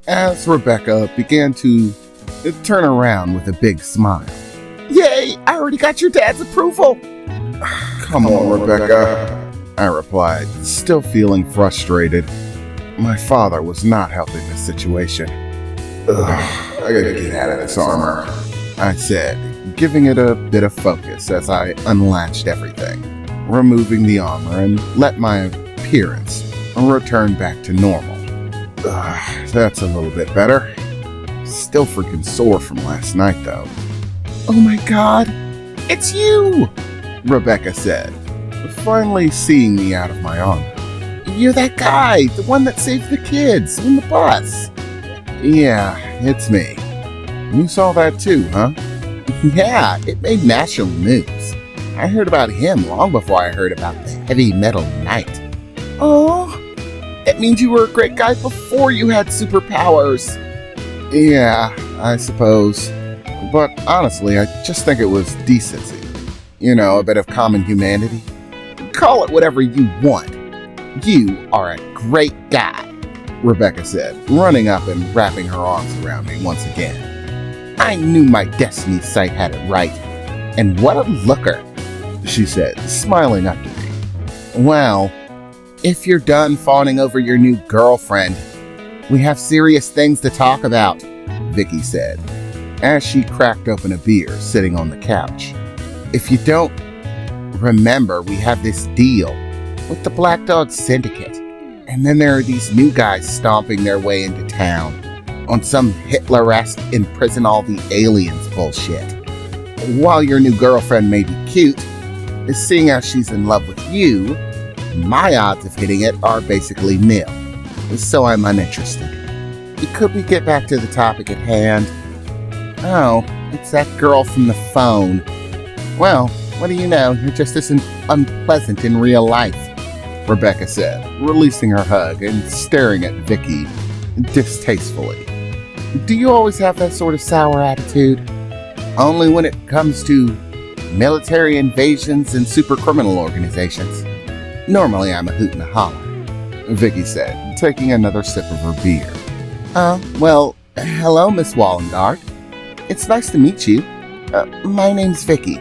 as Rebecca began to turn around with a big smile. Yay! I already got your dad's approval! Come on, Rebecca, I replied, still feeling frustrated. My father was not helping the situation. I gotta get out of this armor, I said, giving it a bit of focus as I unlatched everything, removing the armor and let my appearance return back to normal. That's a little bit better. Still freaking sore from last night, though. Oh my god, it's you! Rebecca said, finally seeing me out of my armor. You're that guy, the one that saved the kids in the bus. Yeah, it's me. You saw that too, huh? Yeah, it made national news. I heard about him long before I heard about the heavy metal knight. Oh, it means you were a great guy before you had superpowers. Yeah, I suppose. But honestly, I just think it was decency. You know, a bit of common humanity. Call it whatever you want. You are a great guy, Rebecca said, running up and wrapping her arms around me once again. I knew my destiny sight had it right. And what a looker, she said, smiling up to me. Well, if you're done fawning over your new girlfriend, we have serious things to talk about, Vicky said, as she cracked open a beer sitting on the couch. If you don't remember, we have this deal with the Black Dog Syndicate. And then there are these new guys stomping their way into town on some Hitler-esque imprison all the aliens bullshit. While your new girlfriend may be cute, seeing how she's in love with you, my odds of hitting it are basically nil. So I'm uninterested. Could we get back to the topic at hand? Oh, it's that girl from the phone. Well, what do you know? You're just as unpleasant in real life, Rebecca said, releasing her hug and staring at Vicky distastefully. Do you always have that sort of sour attitude? Only when it comes to military invasions and super criminal organizations. Normally I'm a hoot and a holler, Vicky said, taking another sip of her beer. Well, hello, Miss Wallengard. It's nice to meet you. My name's Vicky,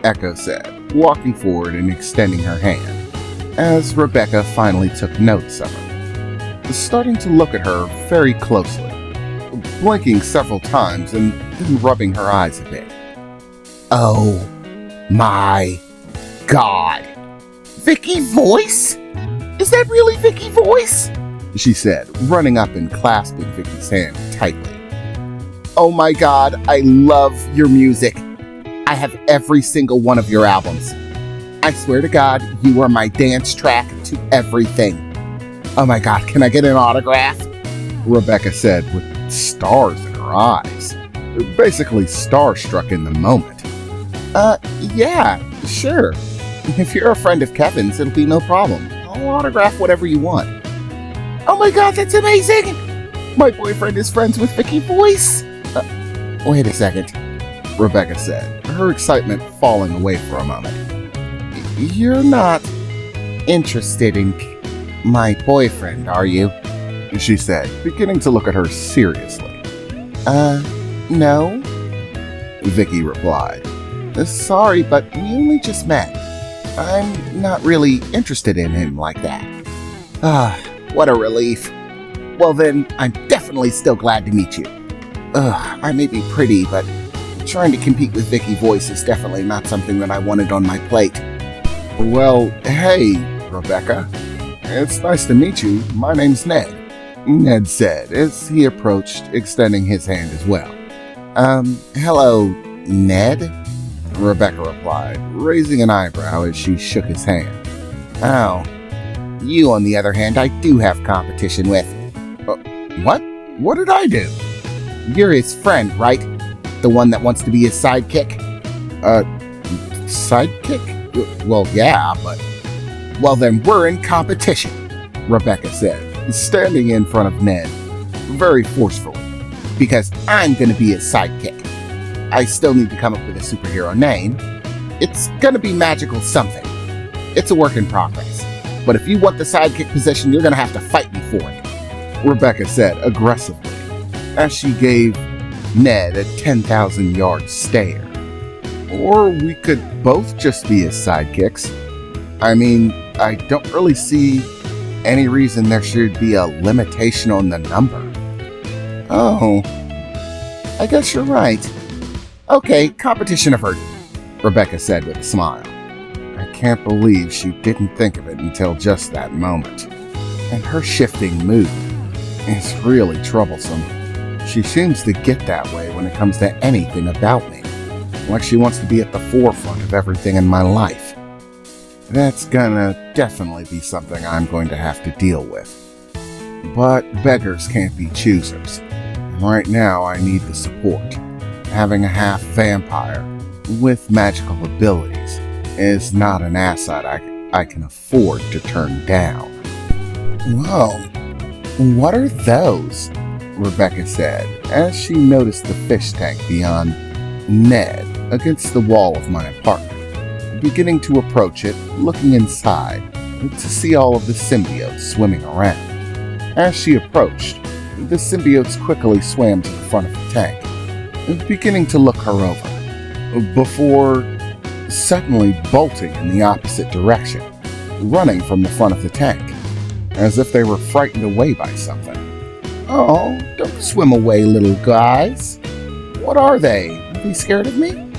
Echo said, walking forward and extending her hand, as Rebecca finally took notice of her, starting to look at her very closely, blinking several times and then rubbing her eyes a bit. Oh my god. Vicky Voice? Is that really Vicky Voice? She said, running up and clasping Vicky's hand tightly. Oh my god, I love your music. I have every single one of your albums. I swear to God, you are my dance track to everything. Oh my god, can I get an autograph? Rebecca said with stars in her eyes, basically starstruck in the moment. Yeah, sure. If you're a friend of Kevin's, it'll be no problem. I'll autograph whatever you want. Oh my god, that's amazing! My boyfriend is friends with Vicky Voice. Wait a second, Rebecca said, her excitement falling away for a moment. You're not interested in my boyfriend, are you? She said, beginning to look at her seriously. No, Vicky replied. Sorry, but we only just met. I'm not really interested in him like that. What a relief. Well then, I'm definitely still glad to meet you. I may be pretty, but trying to compete with Vicky Voice is definitely not something that I wanted on my plate. Well, hey, Rebecca. It's nice to meet you. My name's Ned, Ned said as he approached, extending his hand as well. Hello, Ned? Rebecca replied, raising an eyebrow as she shook his hand. Oh, you on the other hand, I do have competition with. What? What did I do? You're his friend, right? The one that wants to be his sidekick? Sidekick? Well, yeah, but... Well, then we're in competition, Rebecca said, standing in front of Ned, very forcefully, because I'm gonna be his sidekick. I still need to come up with a superhero name. It's gonna be magical something. It's a work in progress. But if you want the sidekick position, you're gonna have to fight me for it, Rebecca said aggressively, as she gave Ned a 10,000-yard stare. Or we could both just be his sidekicks. I mean, I don't really see any reason there should be a limitation on the number. Oh, I guess you're right. Okay, competition averted, Rebecca said with a smile. I can't believe she didn't think of it until just that moment. And her shifting mood is really troublesome. She seems to get that way when it comes to anything about me, like she wants to be at the forefront of everything in my life. That's gonna definitely be something I'm going to have to deal with. But beggars can't be choosers. And right now I need the support. Having a half vampire with magical abilities is not an asset I can afford to turn down. Whoa, what are those? Rebecca said, as she noticed the fish tank beyond Ned against the wall of my apartment, beginning to approach it, looking inside to see all of the symbiotes swimming around. As she approached, the symbiotes quickly swam to the front of the tank, beginning to look her over, before suddenly bolting in the opposite direction, running from the front of the tank, as if they were frightened away by something. Oh, don't swim away, little guys. What are they? Are they scared of me?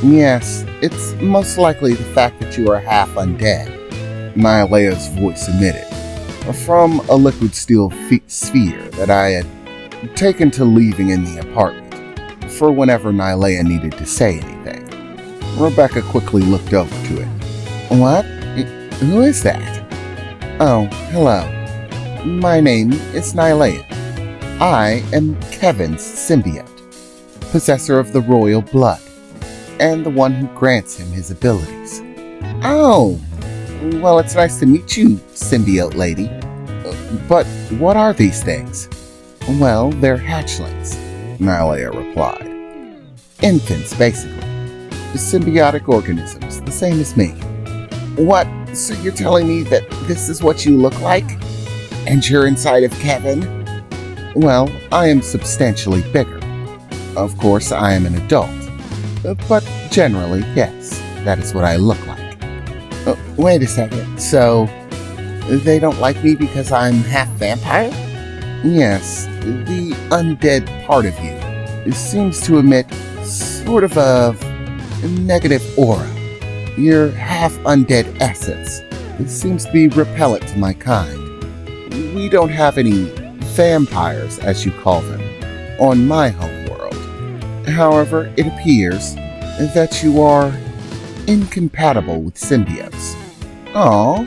Yes, it's most likely the fact that you are half undead, Nylea's voice emitted, from a liquid steel sphere that I had taken to leaving in the apartment, for whenever Nylea needed to say anything. Rebecca quickly looked over to it. What? Who is that? Oh, hello. My name is Nylea. I am Kevin's symbiote, possessor of the royal blood, and the one who grants him his abilities. Oh, well, it's nice to meet you, symbiote lady. But what are these things? Well, they're hatchlings, Nylea replied. Infants, basically. Symbiotic organisms, the same as me. What? So you're telling me that this is what you look like? And you're inside of Keven? Well, I am substantially bigger. Of course, I am an adult. But generally, yes, that is what I look like. Wait a second, so they don't like me because I'm half vampire? Yes, the undead part of you seems to emit sort of a negative aura. Your half undead essence seems to be repellent to my kind. We don't have any vampires, as you call them, on my home world. However, it appears that you are incompatible with symbiotes. Aw,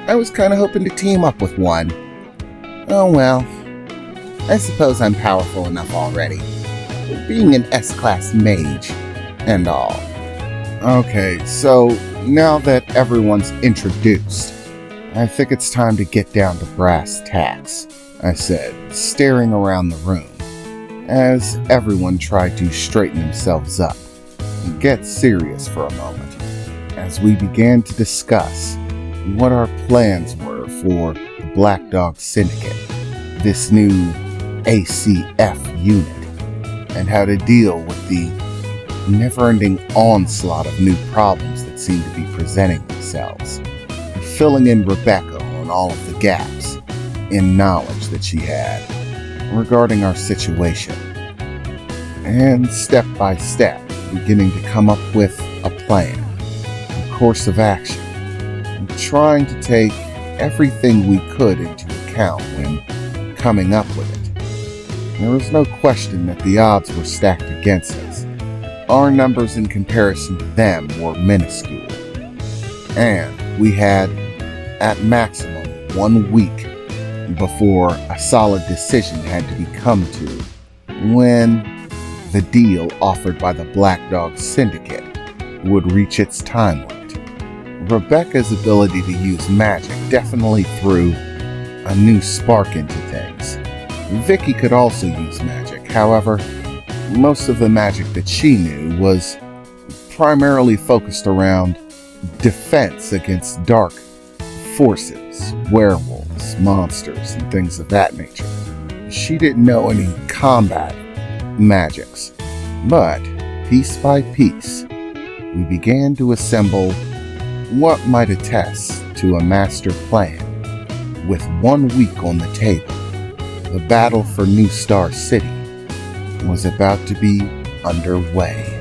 I was kind of hoping to team up with one. Oh well, I suppose I'm powerful enough already, being an S-class mage and all. Okay, so now that everyone's introduced, I think it's time to get down to brass tacks, I said, staring around the room, as everyone tried to straighten themselves up and get serious for a moment, as we began to discuss what our plans were for the Black Dog Syndicate, this new ACF unit, and how to deal with the never-ending onslaught of new problems that seem to be presenting themselves, filling in Rebecca on all of the gaps in knowledge that she had regarding our situation, and step by step beginning to come up with a plan, a course of action, and trying to take everything we could into account when coming up with it. There was no question that the odds were stacked against us. Our numbers in comparison to them were minuscule, and we had, at maximum, 1 week before a solid decision had to be come to when the deal offered by the Black Dog Syndicate would reach its time limit. Rebecca's ability to use magic definitely threw a new spark into things. Vicky could also use magic, however, most of the magic that she knew was primarily focused around defense against dark forces, werewolves, monsters, and things of that nature. She didn't know any combat magics. But piece by piece, we began to assemble what might attest to a master plan. With 1 week on the table, the battle for New Star City was about to be underway.